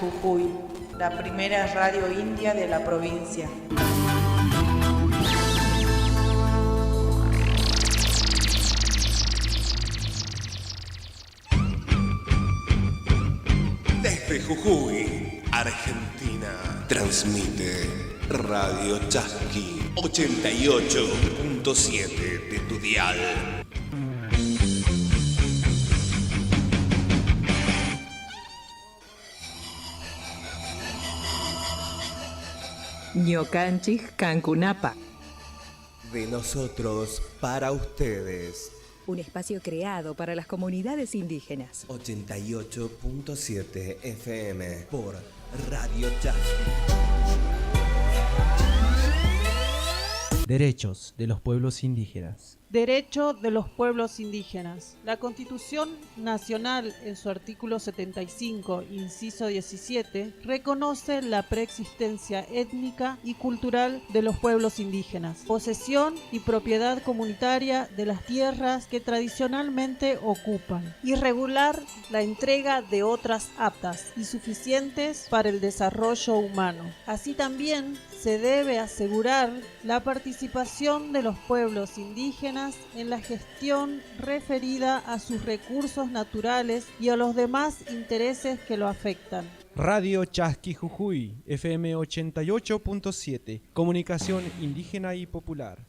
Jujuy, la primera radio india de la provincia. Desde Jujuy, Argentina, transmite Radio Chasqui 88.7 de tu dial. Ñukanchik Cancunapa. De nosotros para ustedes. Un espacio creado para las comunidades indígenas. 88.7 FM por Radio Chasqui. Derechos de los pueblos indígenas. Derecho de los pueblos indígenas. La Constitución Nacional, en su artículo 75, inciso 17, reconoce la preexistencia étnica y cultural de los pueblos indígenas, posesión y propiedad comunitaria de las tierras que tradicionalmente ocupan, y regular la entrega de otras aptas y suficientes para el desarrollo humano. Así también se debe asegurar la participación de los pueblos indígenas en la gestión referida a sus recursos naturales y a los demás intereses que lo afectan. Radio Chasqui Jujuy, FM 88.7, comunicación indígena y popular.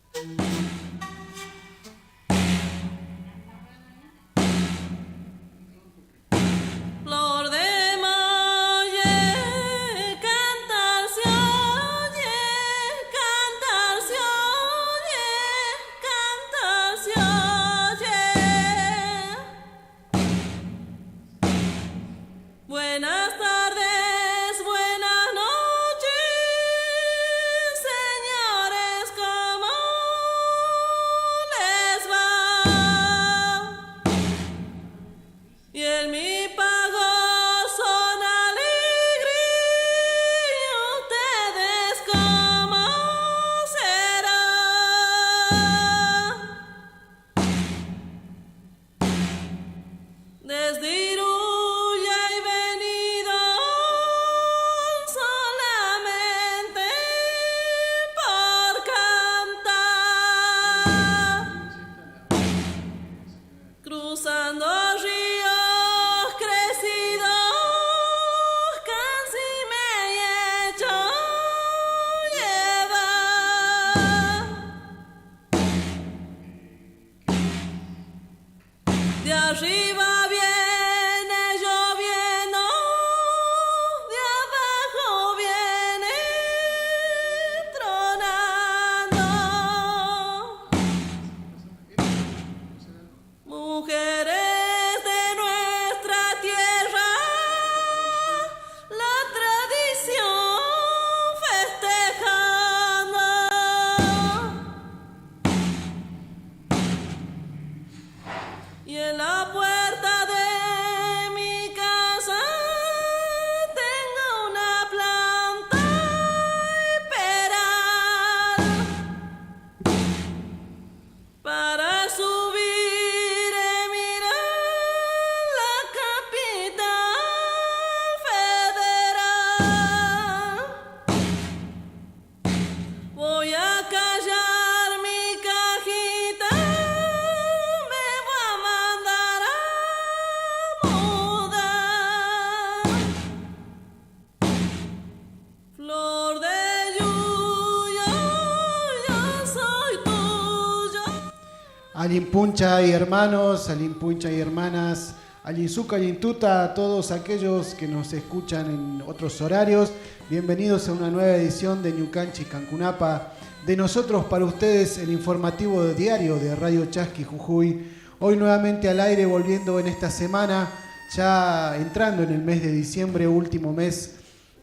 Alinpuncha y hermanos, Alinpuncha y hermanas, Alinsuca y Intuta, a todos aquellos que nos escuchan en otros horarios, bienvenidos a una nueva edición de Ñukanchik Cancunapa, de nosotros para ustedes, el informativo diario de Radio Chasqui Jujuy. Hoy nuevamente al aire, volviendo en esta semana, ya entrando en el mes de diciembre, último mes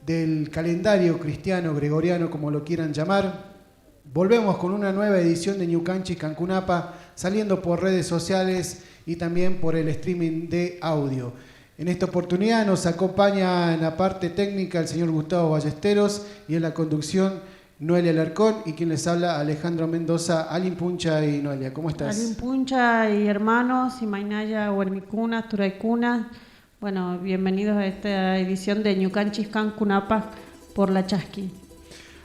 del calendario cristiano, gregoriano, como lo quieran llamar. Volvemos con una nueva edición de Ñukanchik Cancunapa, saliendo por redes sociales y también por el streaming de audio. En esta oportunidad nos acompaña en la parte técnica el señor Gustavo Ballesteros y en la conducción Noelia Alarcón, y quien les habla Alejandro Mendoza. Alinpuncha y Noelia, ¿cómo estás? Alinpuncha y hermanos, y Mainaya, Huermicuna, Turaicuna, Bueno, bienvenidos a esta edición de Ñucanchis Cancunapac por la Chasqui.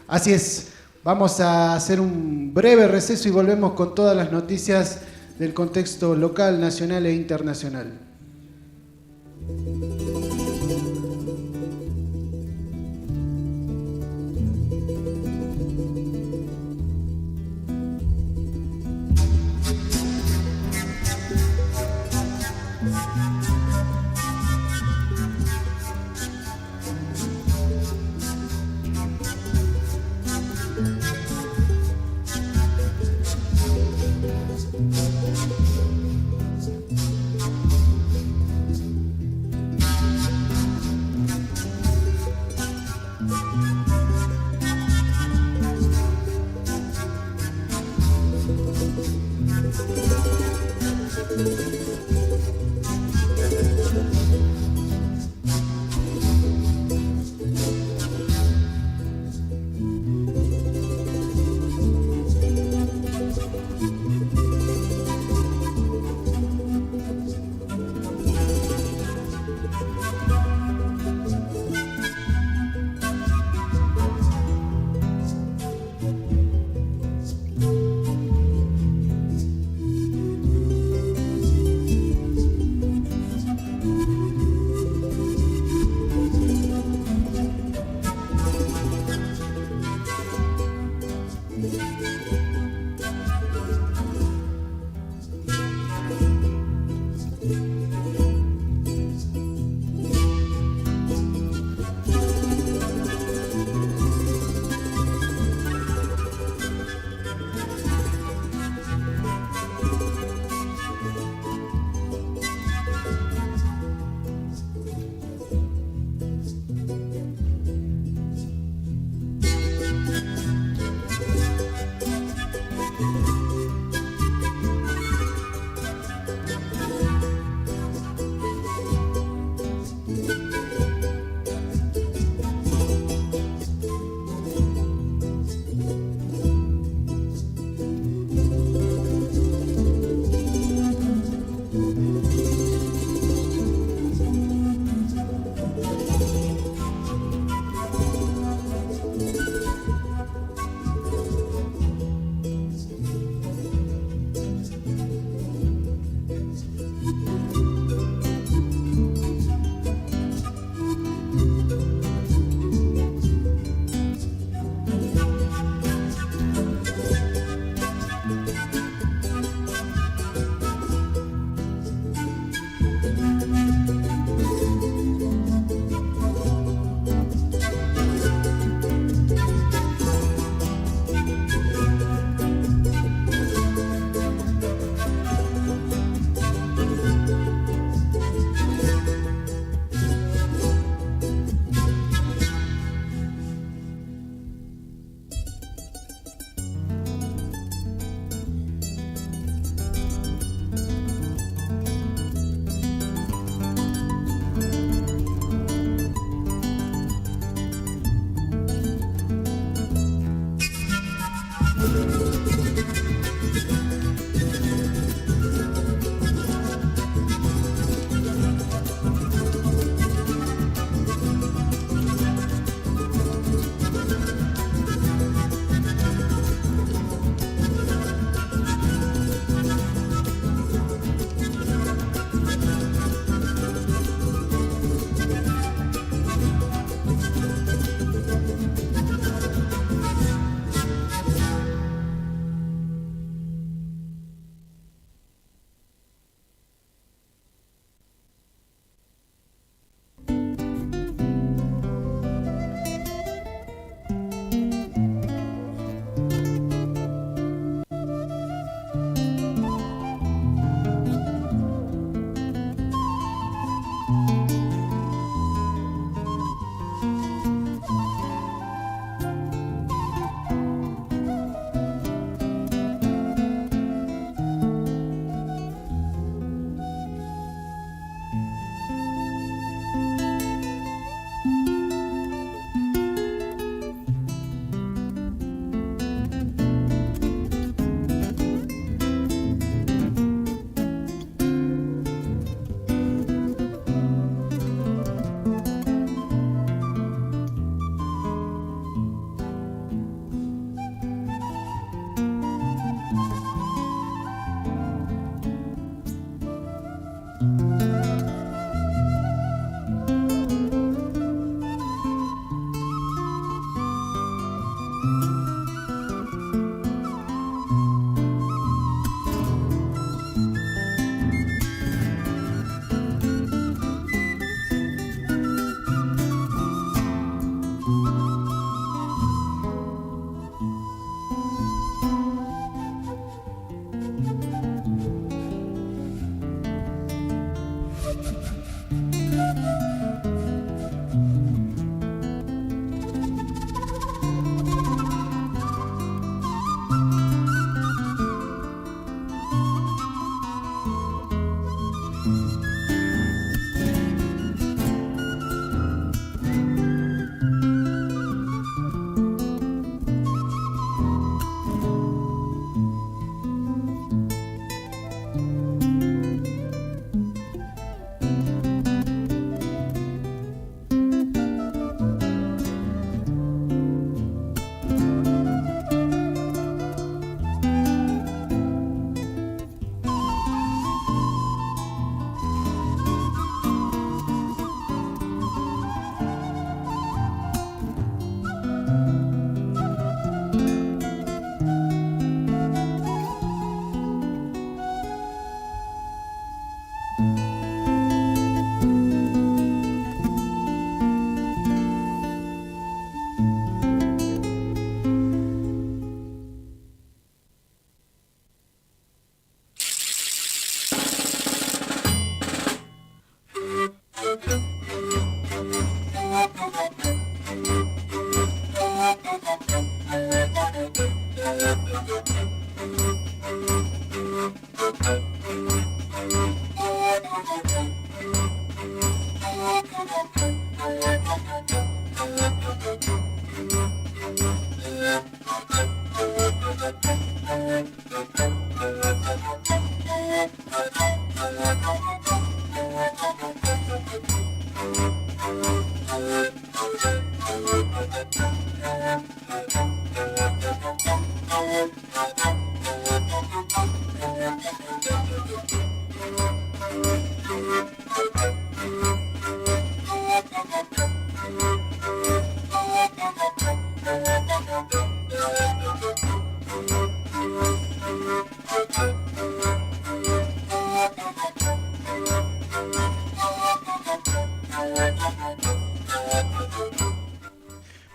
Así es, vamos a hacer un breve receso y volvemos con todas las noticias del contexto local, nacional e internacional.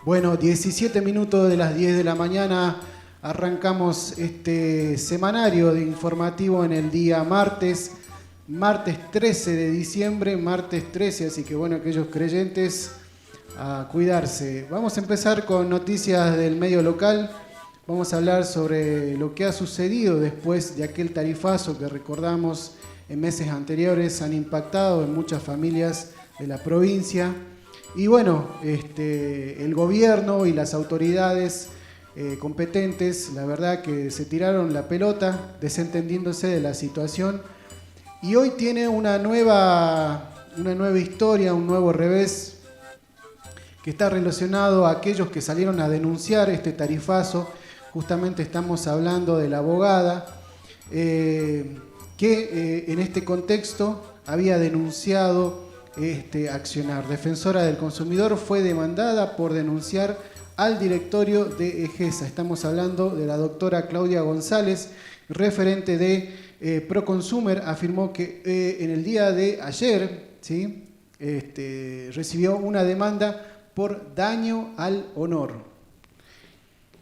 Bueno, 17 minutos de las 10 de la mañana arrancamos este semanario de informativo en el día martes 13 de diciembre, martes 13, así que bueno, aquellos creyentes a cuidarse. Vamos a empezar con noticias del medio local. Vamos a hablar sobre lo que ha sucedido después de aquel tarifazo que recordamos en meses anteriores han impactado en muchas familias de la provincia. Y bueno, el gobierno y las autoridades competentes, la verdad que se tiraron la pelota desentendiéndose de la situación. Y hoy tiene una nueva historia, un nuevo revés, que está relacionado a aquellos que salieron a denunciar este tarifazo. Justamente estamos hablando de la abogada que en este contexto había denunciado este accionar. Defensora del consumidor fue demandada por denunciar al directorio de EGESA. Estamos hablando de la doctora Claudia González, referente de Proconsumer. Afirmó que en el día de ayer, ¿sí? Recibió una demanda por daño al honor.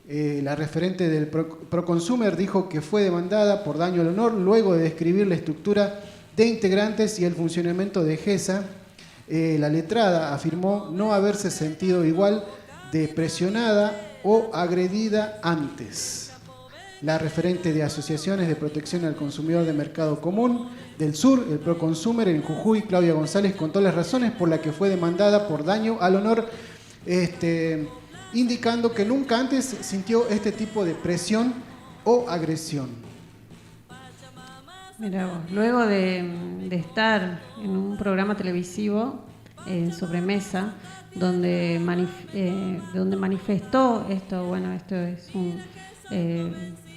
La referente del Proconsumer dijo que fue demandada por daño al honor luego de describir la estructura de integrantes y el funcionamiento de EGESA. La letrada afirmó no haberse sentido igual de presionada o agredida antes. La referente de asociaciones de protección al consumidor de Mercado Común del Sur, el Proconsumer en Jujuy, Claudia González, contó las razones por las que fue demandada por daño al honor, indicando que nunca antes sintió este tipo de presión o agresión. Mira vos, luego de estar en un programa televisivo Sobremesa, donde manifestó esto, bueno, esto es un...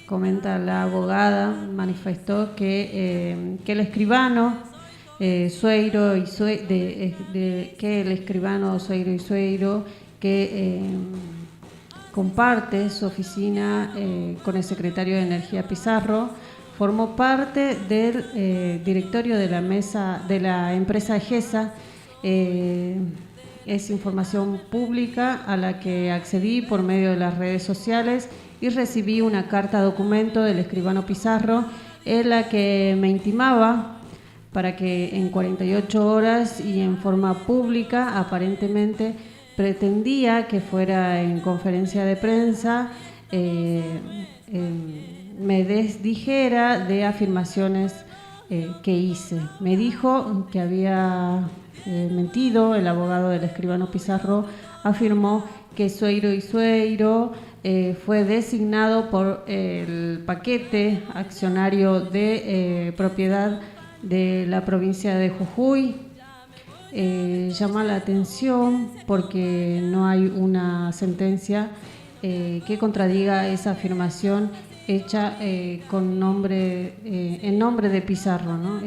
comenta la abogada, manifestó que el escribano Sueiro y Sueiro que comparte su oficina con el secretario de Energía Pizarro, formó parte del directorio de la mesa de la empresa EGESA. Es información pública a la que accedí por medio de las redes sociales y recibí una carta documento del escribano Pizarro en la que me intimaba para que en 48 horas y en forma pública, aparentemente pretendía que fuera en conferencia de prensa, me desdijera de afirmaciones que hice. Me dijo que había mentido. El abogado del escribano Pizarro afirmó que Sueiro y Sueiro fue designado por el paquete accionario de propiedad de la provincia de Jujuy. Llama la atención porque no hay una sentencia que contradiga esa afirmación hecha en nombre de Pizarro, ¿no?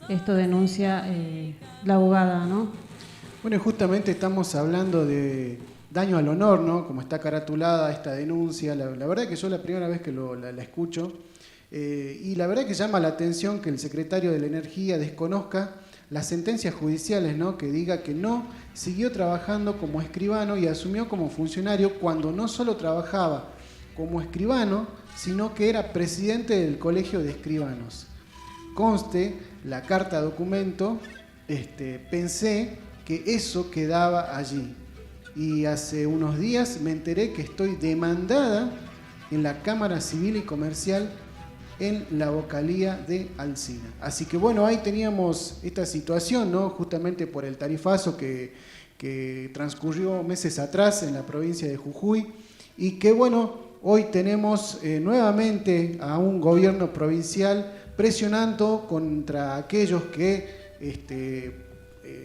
Esto denuncia la abogada, ¿no? Bueno, justamente estamos hablando de daño al honor, ¿no? Como está caratulada esta denuncia. La verdad que yo la primera vez que la escucho, y la verdad que llama la atención que el secretario de la Energía desconozca las sentencias judiciales, ¿no? Que diga que no siguió trabajando como escribano y asumió como funcionario cuando no solo trabajaba como escribano, sino que era presidente del Colegio de Escribanos. Conste la carta documento, pensé que eso quedaba allí. Y hace unos días me enteré que estoy demandada en la Cámara Civil y Comercial en la vocalía de Alsina. Así que bueno, ahí teníamos esta situación, ¿no? Justamente por el tarifazo que que transcurrió meses atrás en la provincia de Jujuy y que bueno, hoy tenemos nuevamente a un gobierno provincial presionando contra aquellos que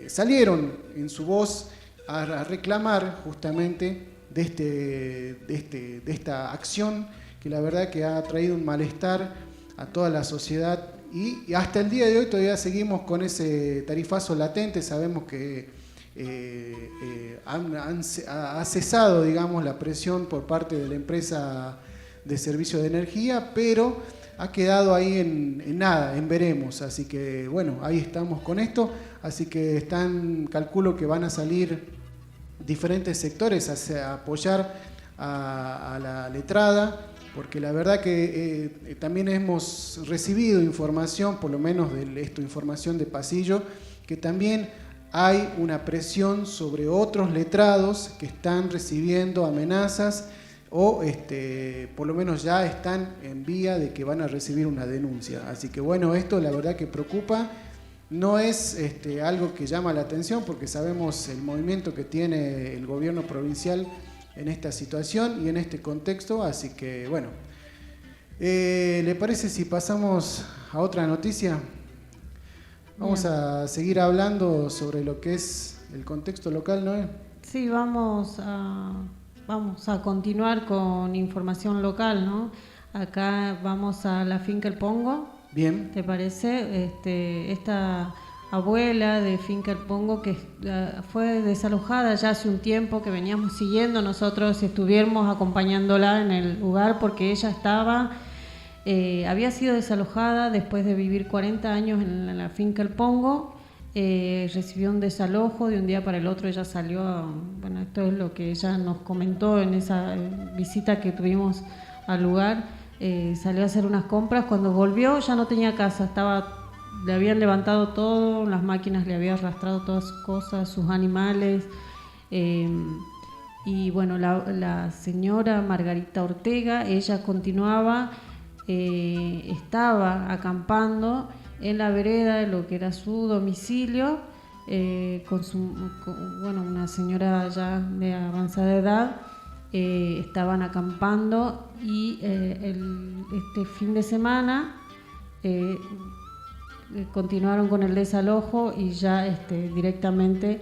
salieron en su voz a reclamar justamente de esta acción que la verdad que ha traído un malestar a toda la sociedad y hasta el día de hoy todavía seguimos con ese tarifazo latente. Sabemos que ha cesado, digamos, la presión por parte de la empresa de servicio de energía, pero ha quedado ahí en nada, en veremos. Así que bueno, ahí estamos con esto. Así que calculo que van a salir diferentes sectores a apoyar a la letrada, porque la verdad que también hemos recibido información, por lo menos información de pasillo, que también hay una presión sobre otros letrados que están recibiendo amenazas o por lo menos ya están en vía de que van a recibir una denuncia. Así que bueno, esto la verdad que preocupa. No es algo que llama la atención porque sabemos el movimiento que tiene el gobierno provincial en esta situación y en este contexto, así que bueno. ¿Le parece si pasamos a otra noticia? Vamos a seguir hablando sobre lo que es el contexto local, ¿no? Sí, vamos a continuar con información local, ¿no? Acá vamos a la finca El Pongo. Bien. ¿Te parece? Esta abuela de finca El Pongo que fue desalojada ya hace un tiempo, que veníamos siguiendo, nosotros estuvimos acompañándola en el lugar porque ella había sido desalojada después de vivir 40 años en la finca El Pongo. Recibió un desalojo de un día para el otro. Ella salió, bueno, esto es lo que ella nos comentó en esa visita que tuvimos al lugar. Salió a hacer unas compras. Cuando volvió ya no tenía casa, le habían levantado todo, las máquinas le habían arrastrado todas sus cosas, sus animales. Y bueno, la señora Margarita Ortega, ella continuaba, estaba acampando en la vereda de lo que era su domicilio, con una señora ya de avanzada edad. Estaban acampando y este fin de semana continuaron con el desalojo y ya directamente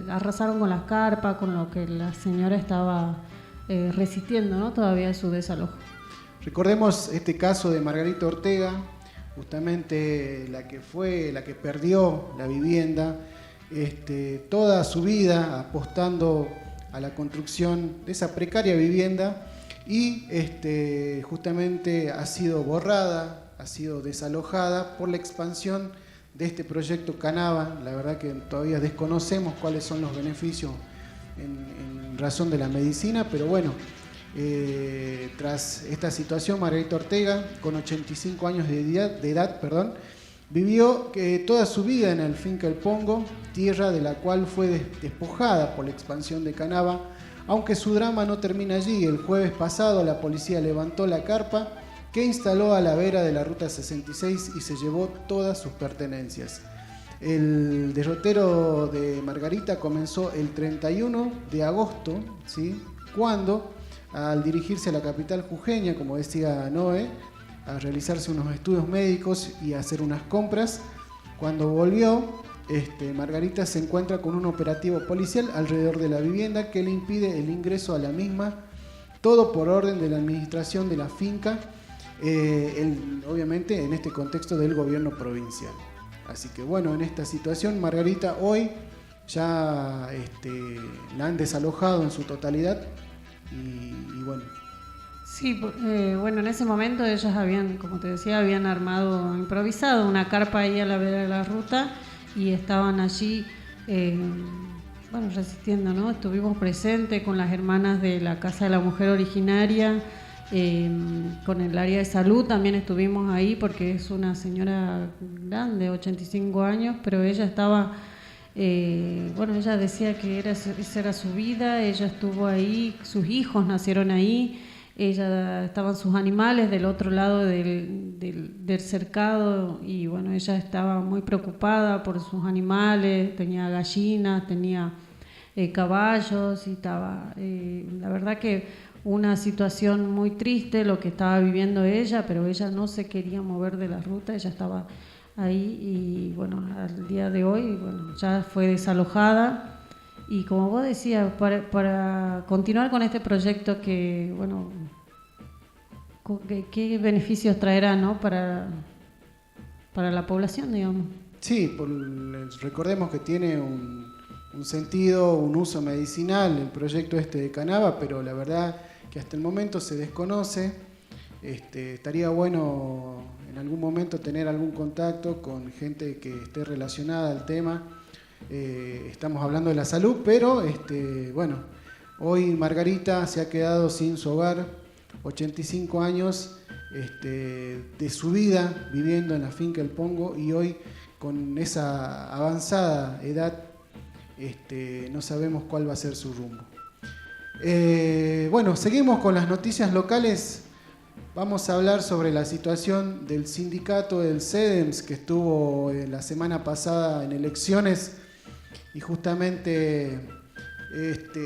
arrasaron con las carpas, con lo que la señora estaba resistiendo, ¿no? Todavía su desalojo. Recordemos este caso de Margarita Ortega, justamente la que perdió la vivienda, toda su vida apostando a la construcción de esa precaria vivienda y justamente ha sido borrada, ha sido desalojada por la expansión de este proyecto Canava. La verdad que todavía desconocemos cuáles son los beneficios en razón de la medicina, pero bueno, tras esta situación, Margarita Ortega, con 85 años de edad, vivió toda su vida en el finca El Pongo, tierra de la cual fue despojada por la expansión de Canava, aunque su drama no termina allí. El jueves pasado la policía levantó la carpa que instaló a la vera de la Ruta 66 y se llevó todas sus pertenencias. El derrotero de Margarita comenzó el 31 de agosto, ¿sí? Cuando, al dirigirse a la capital jujeña, como decía Noé, a realizarse unos estudios médicos y a hacer unas compras, cuando volvió, Margarita se encuentra con un operativo policial alrededor de la vivienda que le impide el ingreso a la misma, todo por orden de la administración de la finca, obviamente en este contexto del gobierno provincial. Así que bueno, en esta situación Margarita hoy ya la han desalojado en su totalidad y bueno. Sí, bueno, en ese momento ellas habían, como te decía, habían improvisado una carpa ahí a la vera de la ruta y estaban allí, resistiendo, ¿no? Estuvimos presentes con las hermanas de la Casa de la Mujer Originaria, con el área de salud también estuvimos ahí porque es una señora grande, 85 años, pero ella estaba, ella decía que esa era su vida, ella estuvo ahí, sus hijos nacieron ahí. estaban sus animales del otro lado del cercado y bueno, ella estaba muy preocupada por sus animales, tenía gallinas, tenía caballos y estaba, la verdad que una situación muy triste lo que estaba viviendo ella, pero ella no se quería mover de la ruta, ella estaba ahí y bueno, al día de hoy bueno, ya fue desalojada y como vos decías, para continuar con este proyecto que bueno, ¿qué beneficios traerá, ¿no? para la población, digamos? Sí, recordemos que tiene un sentido, un uso medicinal el proyecto de Canaba, pero la verdad que hasta el momento se desconoce. Estaría bueno en algún momento tener algún contacto con gente que esté relacionada al tema. Estamos hablando de la salud, pero bueno, hoy Margarita se ha quedado sin su hogar, 85 años de su vida viviendo en la finca El Pongo y hoy con esa avanzada edad no sabemos cuál va a ser su rumbo. Bueno, seguimos con las noticias locales. Vamos a hablar sobre la situación del sindicato del CEDEMS que estuvo la semana pasada en elecciones y justamente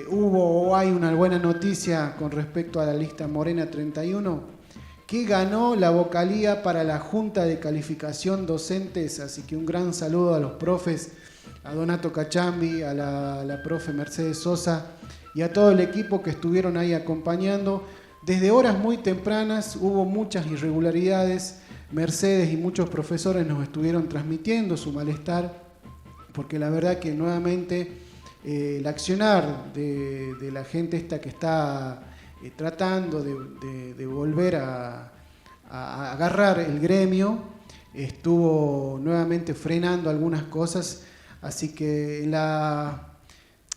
hubo o hay una buena noticia con respecto a la lista Morena 31 que ganó la vocalía para la Junta de Calificación Docentes, así que un gran saludo a los profes, a Donato Cachambi, a la profe Mercedes Sosa y a todo el equipo que estuvieron ahí acompañando. Desde horas muy tempranas hubo muchas irregularidades. Mercedes y muchos profesores nos estuvieron transmitiendo su malestar, porque la verdad que nuevamente el accionar de la gente esta que está tratando de volver a agarrar el gremio, estuvo nuevamente frenando algunas cosas. Así que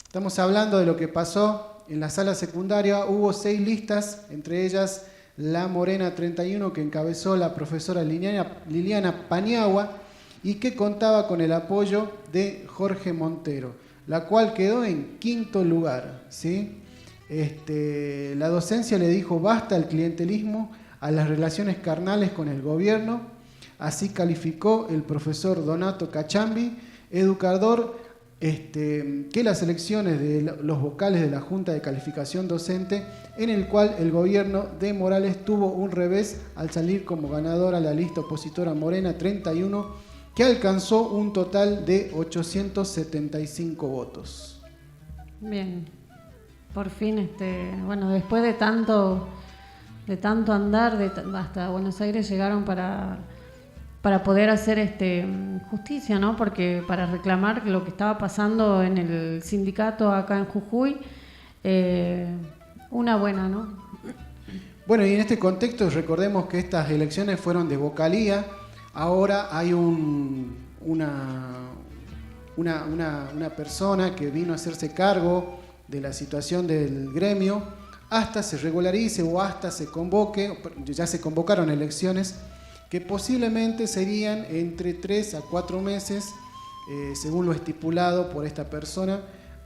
estamos hablando de lo que pasó en la sala secundaria. Hubo 6 listas, entre ellas la Morena 31 que encabezó la profesora Liliana Paniagua y que contaba con el apoyo de Jorge Montero, la cual quedó en 5º lugar, ¿sí? La docencia le dijo basta al clientelismo, a las relaciones carnales con el gobierno. Así calificó el profesor Donato Cachambi, educador, que las elecciones de los vocales de la Junta de Calificación Docente, en el cual el gobierno de Morales tuvo un revés al salir como ganadora la lista opositora Morena 31, que alcanzó un total de 875 votos. Bien, por fin, bueno, después de tanto andar, hasta Buenos Aires llegaron para poder hacer justicia, ¿no? Porque para reclamar lo que estaba pasando en el sindicato acá en Jujuy, una buena, ¿no? Bueno, y en este contexto recordemos que estas elecciones fueron de vocalía. Ahora hay una persona que vino a hacerse cargo de la situación del gremio hasta se regularice o hasta se convoque. Ya se convocaron elecciones que posiblemente serían entre 3 a 4 meses, según lo estipulado por esta persona.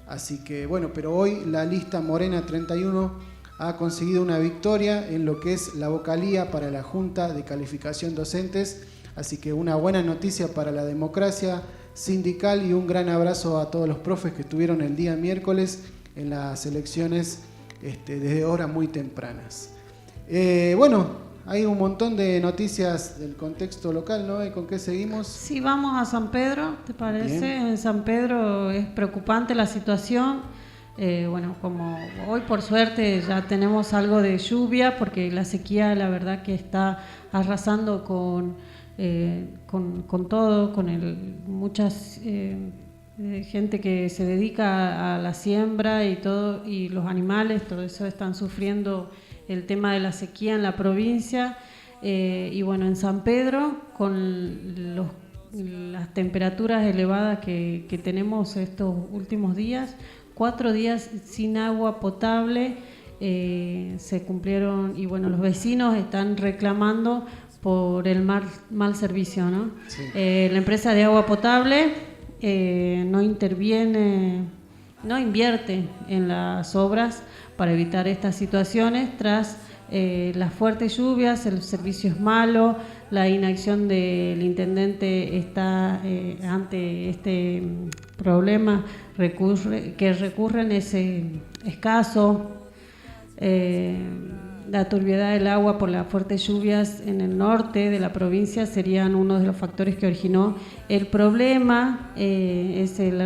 Así que bueno, pero hoy la lista Morena 31 ha conseguido una victoria en lo que es la vocalía para la Junta de Calificación Docentes. Así que una buena noticia para la democracia sindical y un gran abrazo a todos los profes que estuvieron el día miércoles en las elecciones desde horas muy tempranas. Bueno, hay un montón de noticias del contexto local, ¿no? ¿Y con qué seguimos? Sí, vamos a San Pedro, ¿te parece? Bien. En San Pedro es preocupante la situación. Bueno, como hoy por suerte ya tenemos algo de lluvia, porque la sequía la verdad que está arrasando con todo, con muchas gente que se dedica a la siembra y todo, y los animales, todo eso están sufriendo el tema de la sequía en la provincia. Y bueno, en San Pedro, con las temperaturas elevadas que tenemos estos últimos días, 4 días sin agua potable, se cumplieron, y bueno, los vecinos están reclamando por el mal servicio, ¿no? Sí. La empresa de agua potable no invierte en las obras para evitar estas situaciones tras las fuertes lluvias, el servicio es malo, la inacción del intendente está ante este problema que recurren es escaso. La turbiedad del agua por las fuertes lluvias en el norte de la provincia serían uno de los factores que originó el problema. Es el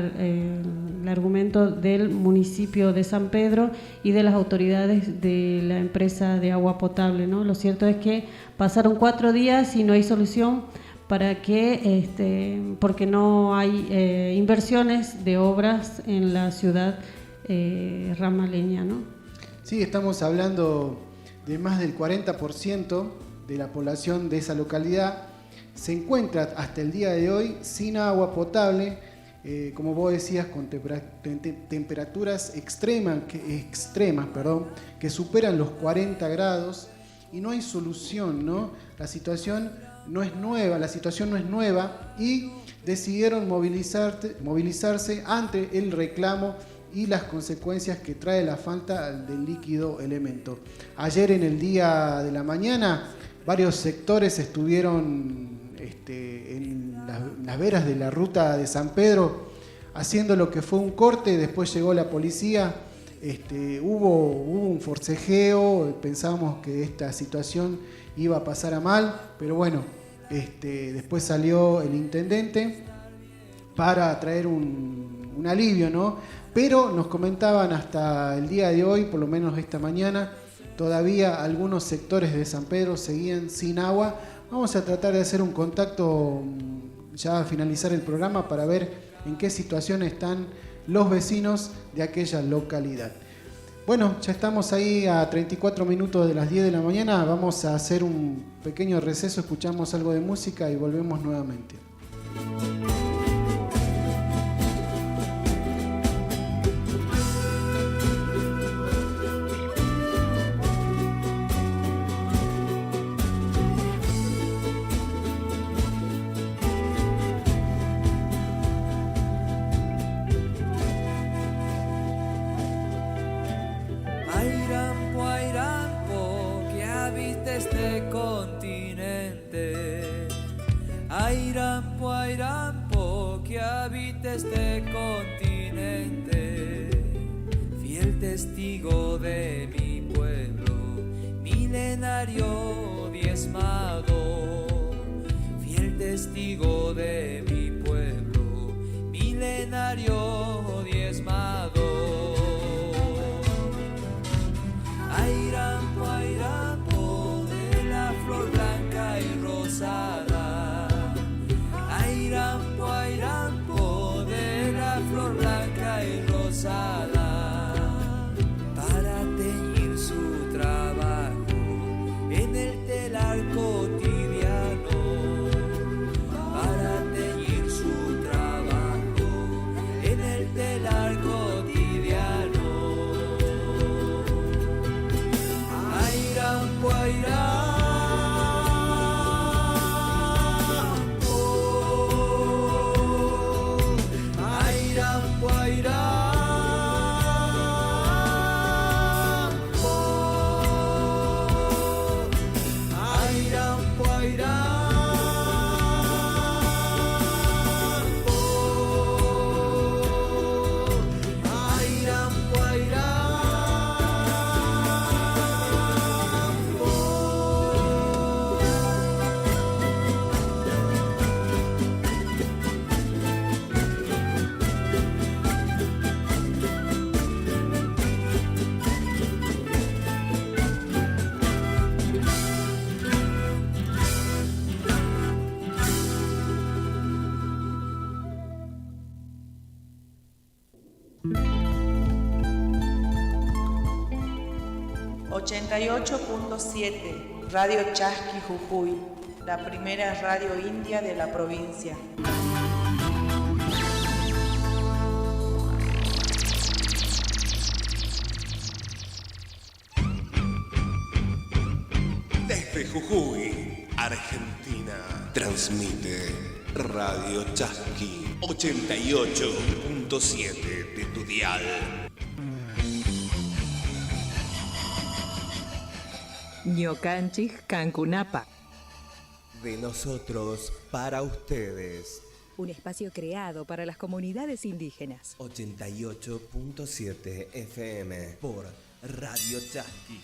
argumento del municipio de San Pedro y de las autoridades de la empresa de agua potable, ¿no? Lo cierto es que pasaron 4 días y no hay solución porque no hay inversiones de obras en la ciudad ramaleña, ¿no? Sí, estamos hablando de más del 40% de la población de esa localidad se encuentra hasta el día de hoy sin agua potable, como vos decías, con temperaturas extremas, que superan los 40 grados y no hay solución, ¿no? La situación no es nueva y decidieron movilizarse ante el reclamo y las consecuencias que trae la falta del líquido elemento. Ayer en el día de la mañana varios sectores estuvieron en las veras de la ruta de San Pedro haciendo lo que fue un corte, después llegó la policía, hubo un forcejeo, pensábamos que esta situación iba a pasar a mal, pero bueno, después salió el intendente para traer un alivio, ¿no? Pero nos comentaban hasta el día de hoy, por lo menos esta mañana, todavía algunos sectores de San Pedro seguían sin agua. Vamos a tratar de hacer un contacto ya a finalizar el programa para ver en qué situación están los vecinos de aquella localidad. Bueno, ya estamos ahí a 34 minutos de las 10 de la mañana. Vamos a hacer un pequeño receso, escuchamos algo de música y volvemos nuevamente. Airampo, que habita este continente, fiel testigo de mi pueblo, milenario diezmado, fiel testigo de mi pueblo, milenario diezmado. Airampo, Airampo, de la flor blanca y rosada. Airampo, Airampo, de la flor blanca y rosada, para teñir su trabajo en el telar cotidiano, para teñir su trabajo en el telar cotidiano. Airampo, Airampo. ...88.7 Radio Chasqui Jujuy, la primera radio india de la provincia. Desde Jujuy, Argentina, transmite Radio Chasqui 88.7 de tu dial. Ñukanchik Kankunapak. De nosotros para ustedes. Un espacio creado para las comunidades indígenas. 88.7 FM por Radio Chasqui.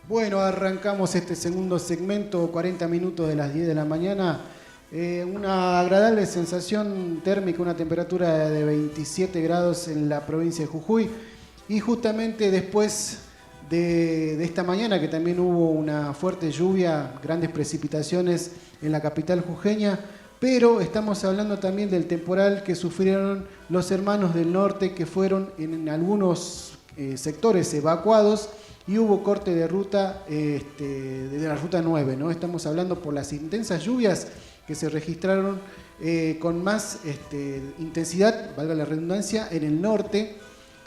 Bueno, arrancamos este segundo segmento, 40 minutos de las 10 de la mañana. Una agradable sensación térmica, una temperatura de 27 grados en la provincia de Jujuy. Y justamente después de esta mañana, que también hubo una fuerte lluvia, grandes precipitaciones en la capital jujeña, pero estamos hablando también del temporal que sufrieron los hermanos del norte, que fueron en algunos sectores evacuados, y hubo corte de ruta de la ruta 9, ¿no? Estamos hablando por las intensas lluvias que se registraron con más intensidad, valga la redundancia, en el norte.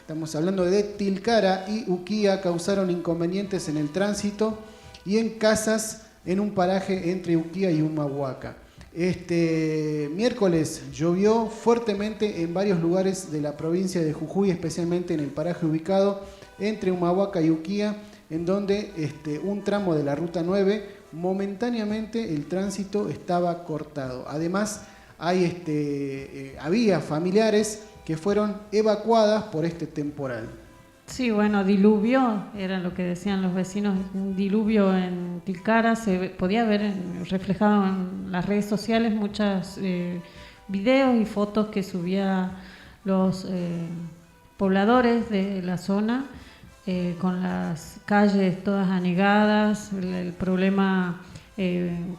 Estamos hablando de Tilcara y Uquía, causaron inconvenientes en el tránsito y en casas en un paraje entre Uquía y Humahuaca. Este miércoles llovió fuertemente en varios lugares de la provincia de Jujuy, especialmente en el paraje ubicado entre Humahuaca y Uquía, en donde un tramo de la ruta 9 momentáneamente el tránsito estaba cortado. Además, había familiares que fueron evacuadas por este temporal. Sí, bueno, diluvio, era lo que decían los vecinos, un diluvio en Tilcara, se podía ver reflejado en las redes sociales muchos videos y fotos que subía los pobladores de la zona, con las calles todas anegadas, el problema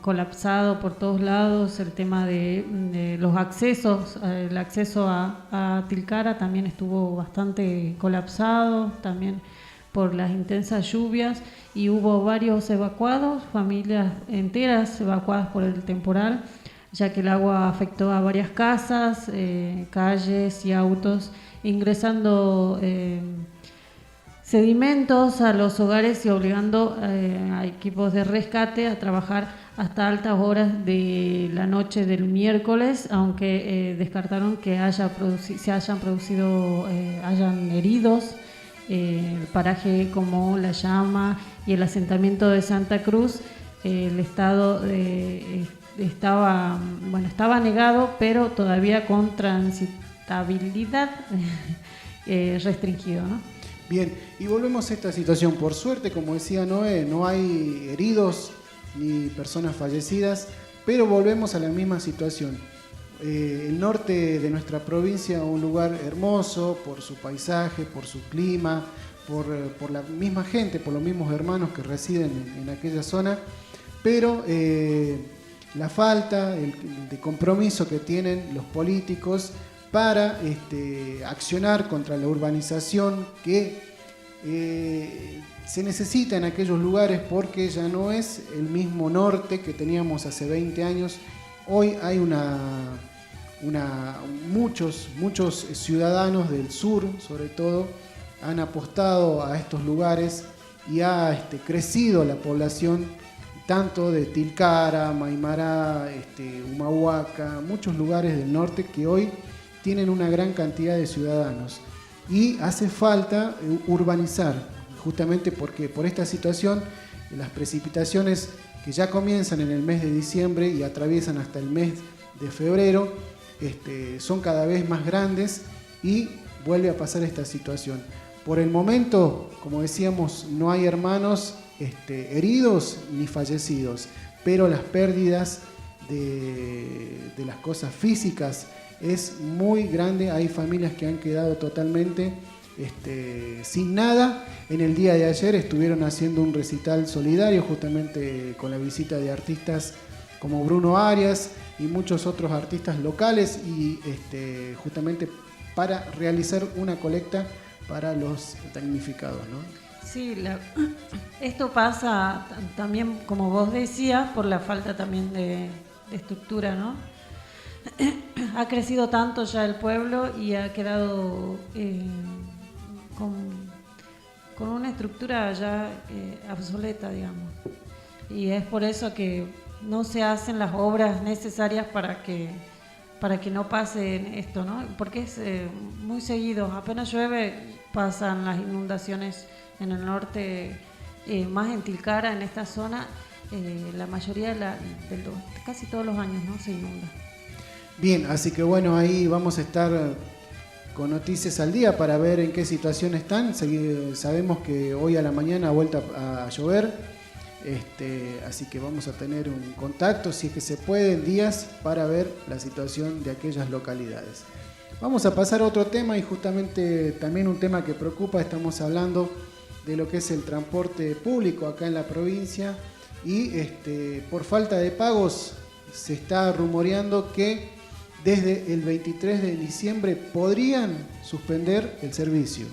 colapsado por todos lados. El tema de los accesos, el acceso a Tilcara también estuvo bastante colapsado, también por las intensas lluvias, y hubo varios evacuados, familias enteras evacuadas por el temporal, ya que el agua afectó a varias casas, calles y autos, ingresando sedimentos a los hogares y obligando a equipos de rescate a trabajar hasta altas horas de la noche del miércoles, aunque descartaron que hayan heridos. El paraje como La Llama y el asentamiento de Santa Cruz, el estado estaba negado, pero todavía con transitabilidad restringido, ¿no? Bien, y volvemos a esta situación. Por suerte, como decía Noé, no hay heridos ni personas fallecidas, pero volvemos a la misma situación. El norte de nuestra provincia, un lugar hermoso por su paisaje, por su clima, por la misma gente, por los mismos hermanos que residen en aquella zona, pero la falta de compromiso que tienen los políticos para accionar contra la urbanización que se necesita en aquellos lugares, porque ya no es el mismo norte que teníamos hace 20 años. Hoy hay muchos ciudadanos del sur, sobre todo, han apostado a estos lugares y ha crecido la población tanto de Tilcara, Maimará, Humahuaca, muchos lugares del norte que hoy tienen una gran cantidad de ciudadanos. Y hace falta urbanizar, justamente porque por esta situación las precipitaciones que ya comienzan en el mes de diciembre y atraviesan hasta el mes de febrero, son cada vez más grandes y vuelve a pasar esta situación. Por el momento, como decíamos, no hay hermanos heridos ni fallecidos, pero las pérdidas de las cosas físicas es muy grande. Hay familias que han quedado totalmente sin nada. En el día de ayer estuvieron haciendo un recital solidario justamente con la visita de artistas como Bruno Arias y muchos otros artistas locales, y justamente para realizar una colecta para los damnificados, ¿no? Sí, esto pasa también, como vos decías, por la falta también de estructura, ¿no? Ha crecido tanto ya el pueblo y ha quedado con una estructura ya obsoleta, digamos. Y es por eso que no se hacen las obras necesarias para que no pase esto, ¿no? Porque es muy seguido. Apenas llueve, pasan las inundaciones en el norte, más en Tilcara, en esta zona. La mayoría, casi todos los años, ¿no? Se inunda. Bien, así que bueno, ahí vamos a estar con noticias al día para ver en qué situación están. Sabemos que hoy a la mañana ha vuelto a llover, así que vamos a tener un contacto, si es que se puede, en días para ver la situación de aquellas localidades. Vamos a pasar a otro tema, y justamente también un tema que preocupa. Estamos hablando de lo que es el transporte público acá en la provincia, y por falta de pagos se está rumoreando que desde el 23 de diciembre podrían suspender el servicio.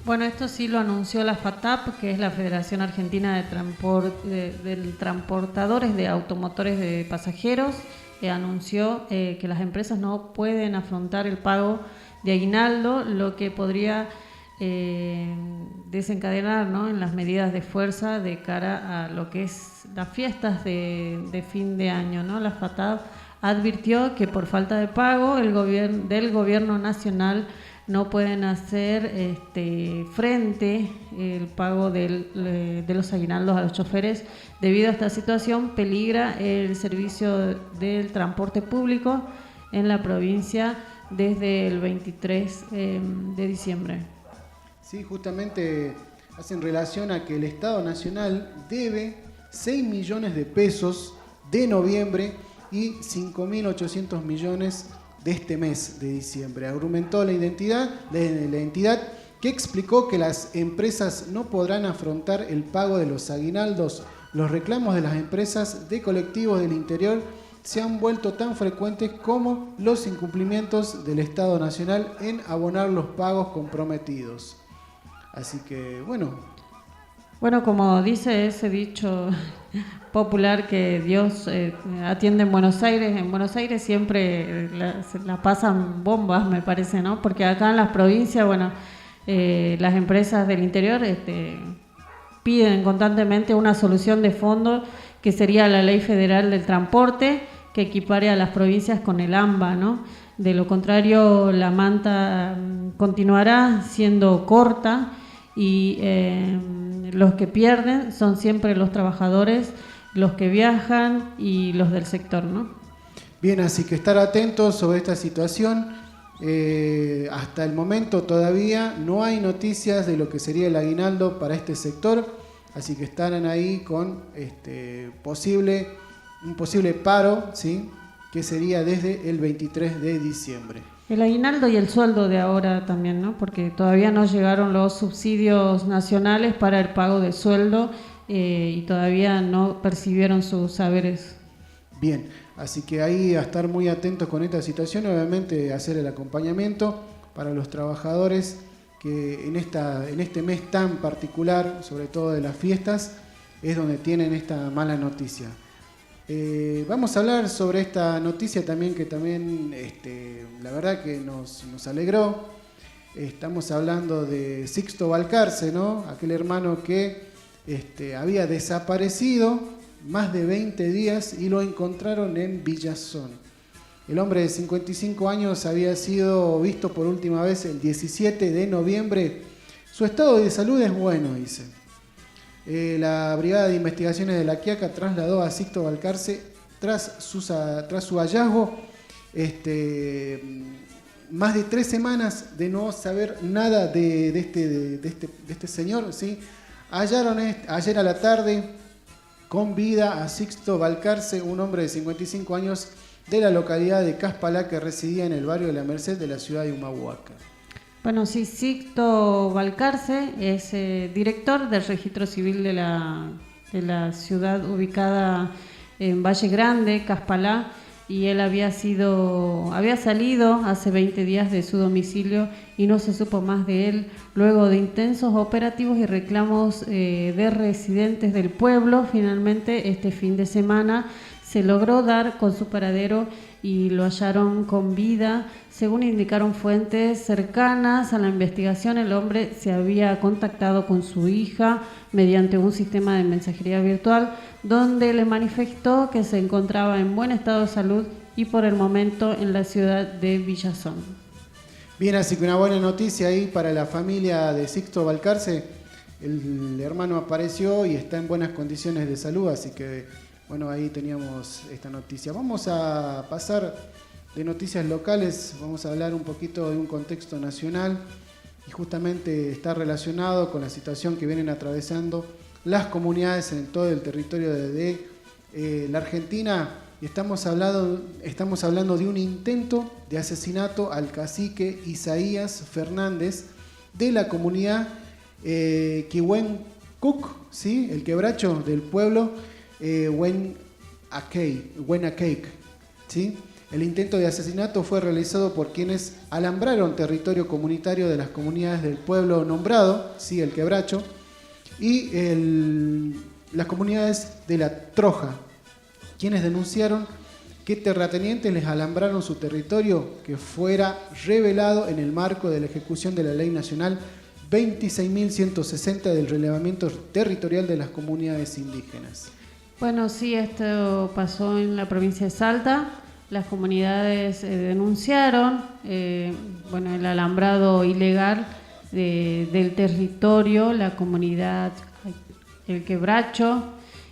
Bueno, esto sí lo anunció la FATAP, que es la Federación Argentina de Transportadores de Automotores de Pasajeros. Anunció que las empresas no pueden afrontar el pago de aguinaldo, lo que podría desencadenar, ¿no?, en las medidas de fuerza de cara a lo que es las fiestas de fin de año, ¿no? La FATAP advirtió que por falta de pago del gobierno nacional no pueden hacer frente el pago de los aguinaldos a los choferes. Debido a esta situación, peligra el servicio del transporte público en la provincia desde el 23 de diciembre. Sí, justamente hacen relación a que el Estado Nacional debe 6 millones de pesos de noviembre y 5.800 millones de este mes de diciembre. Argumentó la entidad que explicó que las empresas no podrán afrontar el pago de los aguinaldos los reclamos de las empresas de colectivos del interior se han vuelto tan frecuentes como los incumplimientos del Estado Nacional en abonar los pagos comprometidos. Así que, Bueno, como dice ese dicho popular que Dios atiende en Buenos Aires siempre la pasan bombas, me parece, ¿no? Porque acá en las provincias, las empresas del interior piden constantemente una solución de fondo que sería la Ley Federal del Transporte, que equipare a las provincias con el AMBA, ¿no? De lo contrario, la manta continuará siendo corta y los que pierden son siempre los trabajadores, los que viajan y los del sector, ¿no? Bien, así que estar atentos sobre esta situación. Hasta el momento todavía no hay noticias de lo que sería el aguinaldo para este sector, así que estarán ahí con un posible paro, ¿sí? Que sería desde el 23 de diciembre. El aguinaldo y el sueldo de ahora también, ¿no? Porque todavía no llegaron los subsidios nacionales para el pago de sueldo y todavía no percibieron sus saberes. Bien, así que ahí a estar muy atentos con esta situación, obviamente hacer el acompañamiento para los trabajadores que en este mes tan particular, sobre todo de las fiestas, es donde tienen esta mala noticia. Vamos a hablar sobre esta noticia también que también la verdad que nos alegró. Estamos hablando de Sixto Balcarce, ¿no? Aquel hermano que había desaparecido más de 20 días y lo encontraron en Villazón. El hombre de 55 años había sido visto por última vez el 17 de noviembre. Su estado de salud es bueno, dice. La Brigada de Investigaciones de La Quiaca trasladó a Sixto Balcarce tras su hallazgo. Más de 3 semanas de no saber nada de este señor, ¿sí? Hallaron ayer a la tarde con vida a Sixto Balcarce, un hombre de 55 años de la localidad de Caspalá que residía en el barrio de La Merced de la ciudad de Humahuaca. Bueno, sí, Sixto Balcarce es director del registro civil de la ciudad ubicada en Valle Grande, Caspalá, y él había salido hace 20 días de su domicilio y no se supo más de él. Luego de intensos operativos y reclamos de residentes del pueblo, finalmente este fin de semana se logró dar con su paradero y lo hallaron con vida. Según indicaron fuentes cercanas a la investigación, el hombre se había contactado con su hija mediante un sistema de mensajería virtual, donde le manifestó que se encontraba en buen estado de salud y por el momento en la ciudad de Villazón. Bien, así que una buena noticia ahí para la familia de Sixto Balcarce. El hermano apareció y está en buenas condiciones de salud, así que ahí teníamos esta noticia. Vamos a pasar de noticias locales, vamos a hablar un poquito de un contexto nacional y justamente está relacionado con la situación que vienen atravesando las comunidades en todo el territorio de la Argentina. Y estamos hablando de un intento de asesinato al cacique Isaías Fernández de la comunidad Quihuencuc, ¿sí? El quebracho del pueblo Huenacaic, ¿sí? El intento de asesinato fue realizado por quienes alambraron territorio comunitario de las comunidades del pueblo nombrado, ¿sí? El quebracho, y las comunidades de la Troja, quienes denunciaron que terratenientes les alambraron su territorio que fuera revelado en el marco de la ejecución de la Ley Nacional 26.160 del relevamiento territorial de las comunidades indígenas. Bueno, sí, esto pasó en la provincia de Salta. Las comunidades denunciaron el alambrado ilegal del territorio, la comunidad El Quebracho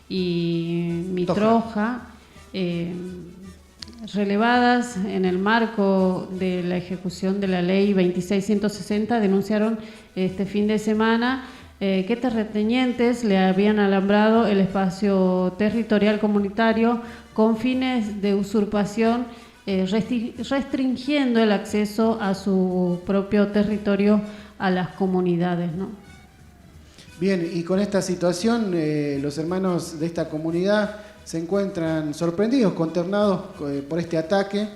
y Mitroja, relevadas en el marco de la ejecución de la ley 26.160, denunciaron este fin de semana que terratenientes le habían alambrado el espacio territorial comunitario con fines de usurpación, restringiendo el acceso a su propio territorio a las comunidades, ¿no? Bien, y con esta situación los hermanos de esta comunidad se encuentran sorprendidos, consternados por este ataque,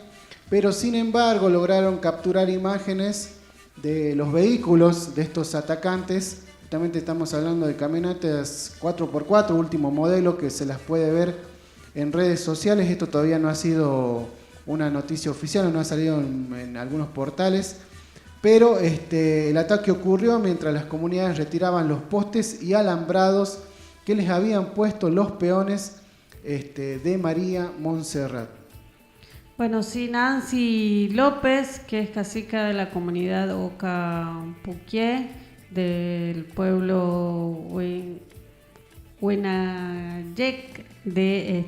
pero sin embargo lograron capturar imágenes de los vehículos de estos atacantes. Justamente estamos hablando de camionetas 4x4, último modelo, que se las puede ver en redes sociales. Esto todavía no ha sido una noticia oficial, no ha salido en algunos portales. Pero el ataque ocurrió mientras las comunidades retiraban los postes y alambrados que les habían puesto los peones de María Montserrat. Bueno, sí, Nancy López, que es cacica de la comunidad Ocapuquié, del pueblo Huenayec de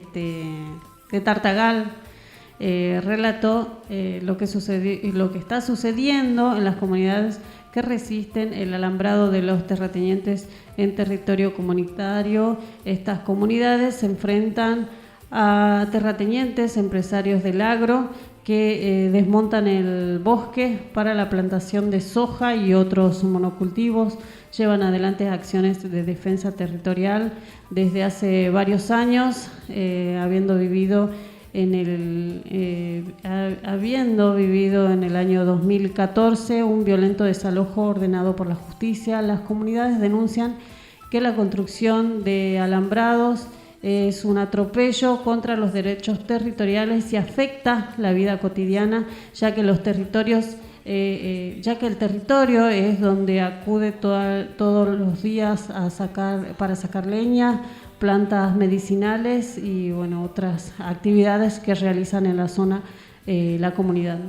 Tartagal, relató lo que está sucediendo en las comunidades que resisten el alambrado de los terratenientes en territorio comunitario. Estas comunidades se enfrentan a terratenientes, empresarios del agro, que desmontan el bosque para la plantación de soja y otros monocultivos. Llevan adelante acciones de defensa territorial desde hace varios años, habiendo vivido en el año 2014 un violento desalojo ordenado por la justicia. Las comunidades denuncian que la construcción de alambrados es un atropello contra los derechos territoriales y afecta la vida cotidiana, ya que el territorio es donde acude todos los días para sacar leña, plantas medicinales y otras actividades que realizan en la zona la comunidad.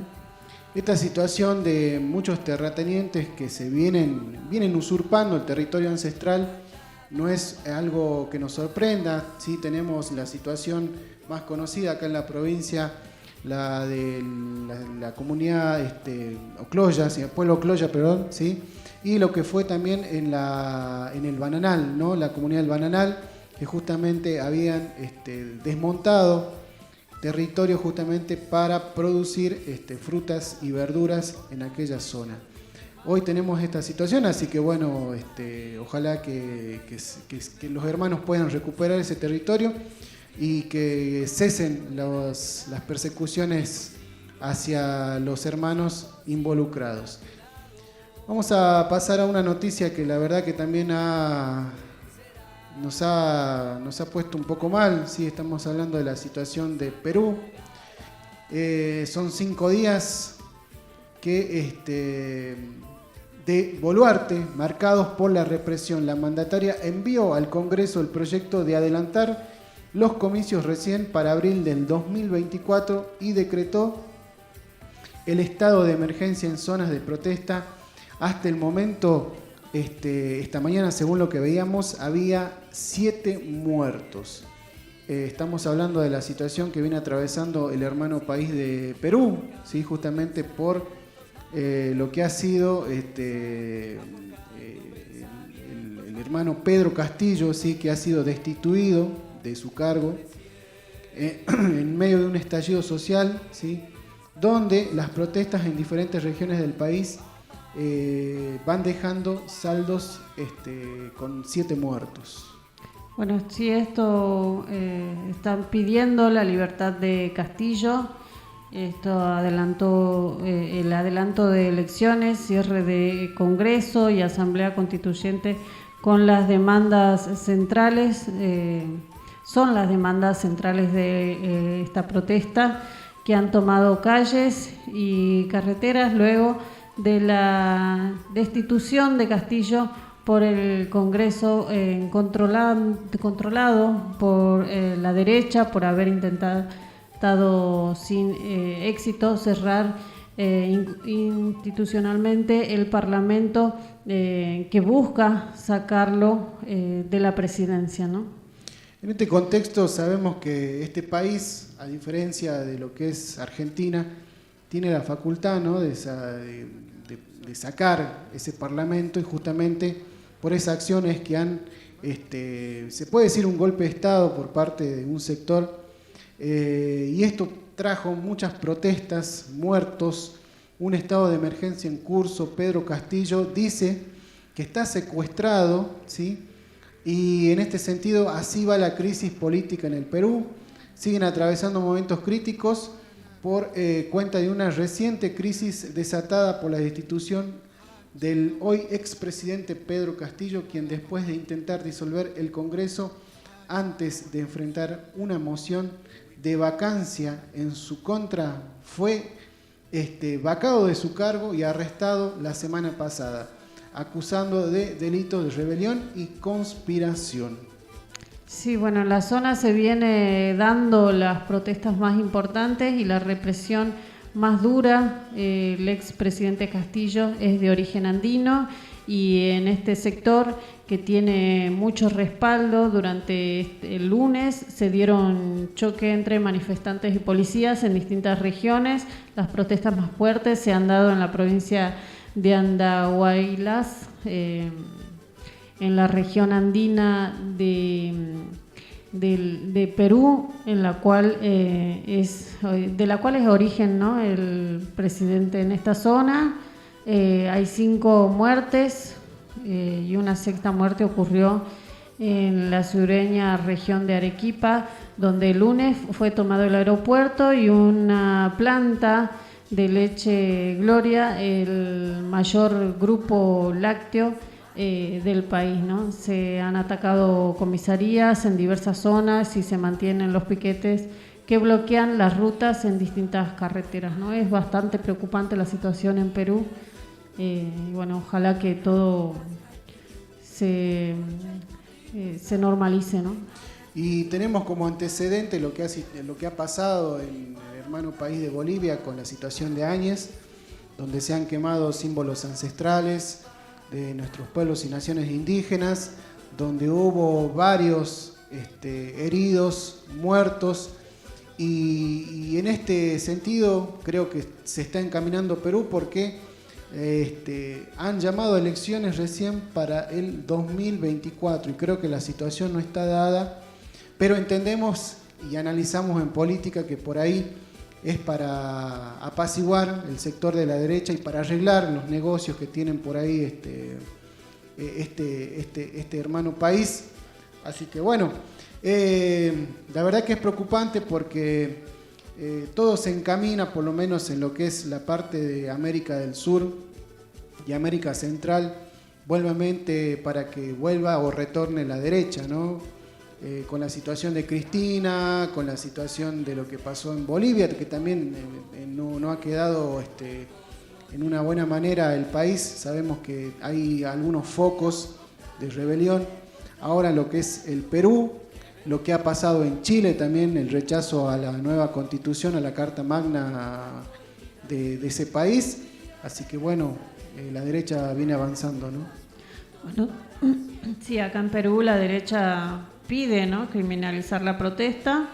Esta situación de muchos terratenientes que se vienen usurpando el territorio ancestral no es algo que nos sorprenda. Sí, tenemos la situación más conocida acá en la provincia, la de la comunidad Ocloya, el pueblo Ocloya, perdón, ¿sí? Y lo que fue también en el Bananal, ¿no? La comunidad del Bananal, que justamente habían desmontado territorio justamente para producir frutas y verduras en aquella zona. Hoy tenemos esta situación, así que ojalá que los hermanos puedan recuperar ese territorio y que cesen las persecuciones hacia los hermanos involucrados. Vamos a pasar a una noticia que la verdad que también nos ha puesto un poco mal. Sí, estamos hablando de la situación de Perú. Son 5 días que de Boluarte, marcados por la represión. La mandataria envió al Congreso el proyecto de adelantar los comicios recién para abril del 2024 y decretó el estado de emergencia en zonas de protesta. Hasta el momento, esta mañana, según lo que veíamos, había 7 muertos. Estamos hablando de la situación que viene atravesando el hermano país de Perú, ¿sí? Justamente por lo que ha sido el hermano Pedro Castillo, ¿sí? Que ha sido destituido de su cargo en medio de un estallido social, ¿sí? Donde las protestas en diferentes regiones del país van dejando saldos con 7 muertos. Bueno, sí, están pidiendo la libertad de Castillo. Esto adelantó el adelanto de elecciones, cierre de Congreso y Asamblea Constituyente con las demandas centrales. Son las demandas centrales de esta protesta, que han tomado calles y carreteras luego de la destitución de Castillo por el Congreso, controlado por la derecha, por haber intentado sin éxito cerrar institucionalmente el Parlamento, que busca sacarlo de la presidencia, ¿no? En este contexto sabemos que este país, a diferencia de lo que es Argentina, tiene la facultad, ¿no? de sacar ese Parlamento, y justamente por esas acciones que han, se puede decir, un golpe de Estado por parte de un sector, y esto trajo muchas protestas, muertos, un estado de emergencia en curso. Pedro Castillo dice que está secuestrado, ¿sí? Y en este sentido, así va la crisis política en el Perú. Siguen atravesando momentos críticos por cuenta de una reciente crisis desatada por la destitución del hoy expresidente Pedro Castillo, quien después de intentar disolver el Congreso antes de enfrentar una moción de vacancia en su contra, fue vacado de su cargo y arrestado la semana pasada, acusando de delitos de rebelión y conspiración. Sí, bueno, en la zona se viene dando las protestas más importantes y la represión más dura. El expresidente Castillo es de origen andino y en este sector, que tiene mucho respaldo, durante el lunes se dieron choque entre manifestantes y policías en distintas regiones. Las protestas más fuertes se han dado en la provincia de Andahuaylas, en la región andina de Perú, en la cual de la cual es origen, ¿no?, el presidente en esta zona. Hay 5 muertes y una 6ª muerte ocurrió en la sureña región de Arequipa, donde el lunes fue tomado el aeropuerto y una planta de leche Gloria, el mayor grupo lácteo del país, ¿no? Se han atacado comisarías en diversas zonas y se mantienen los piquetes que bloquean las rutas en distintas carreteras, ¿no? Es bastante preocupante la situación en Perú. Bueno, ojalá que todo se normalice, ¿no? Y tenemos como antecedente lo que ha pasado en el hermano país de Bolivia con la situación de Áñez, donde se han quemado símbolos ancestrales de nuestros pueblos y naciones indígenas, donde hubo varios heridos, muertos, y en este sentido creo que se está encaminando Perú porque han llamado a elecciones recién para el 2024 y creo que la situación no está dada, pero entendemos y analizamos en política que por ahí es para apaciguar el sector de la derecha y para arreglar los negocios que tienen por ahí este hermano país. Así que bueno, la verdad que es preocupante porque todo se encamina, por lo menos en lo que es la parte de América del Sur y América Central, vuelvamente para que vuelva o retorne la derecha, ¿no? Con la situación de Cristina, con la situación de lo que pasó en Bolivia, que también no ha quedado en una buena manera el país. Sabemos que hay algunos focos de rebelión. Ahora lo que es el Perú, lo que ha pasado en Chile también, el rechazo a la nueva constitución, a la Carta Magna de ese país. Así que bueno, la derecha viene avanzando, ¿no? Bueno, sí, acá en Perú la derecha pide, ¿no?, criminalizar la protesta,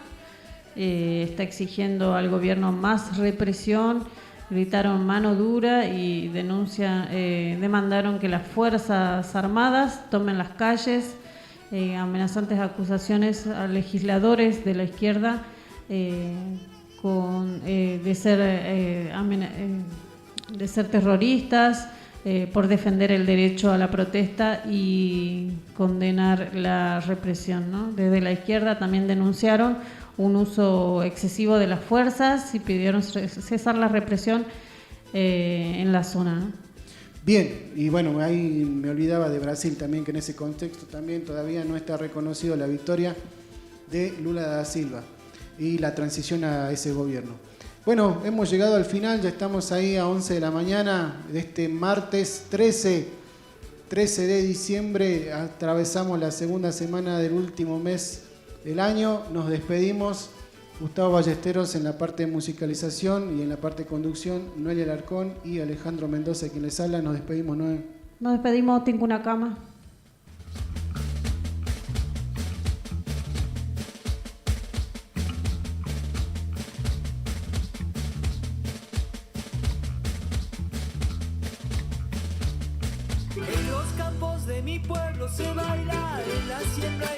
está exigiendo al gobierno más represión, gritaron mano dura y demandaron que las Fuerzas Armadas tomen las calles, amenazantes acusaciones a legisladores de la izquierda de ser terroristas, por defender el derecho a la protesta y condenar la represión, ¿no? Desde la izquierda también denunciaron un uso excesivo de las fuerzas y pidieron cesar la represión en la zona, ¿no? Bien, y bueno, ahí me olvidaba de Brasil también, que en ese contexto también todavía no está reconocido la victoria de Lula da Silva y la transición a ese gobierno. Bueno, hemos llegado al final, ya estamos ahí a 11 de la mañana de este martes 13 de diciembre, atravesamos la segunda semana del último mes del año, nos despedimos. Gustavo Ballesteros en la parte de musicalización y en la parte de conducción, Noelia Alarcón y Alejandro Mendoza, quien les habla. Nos despedimos, Noel. Nos despedimos, tengo una cama. En los campos de mi pueblo se baila, en la siembra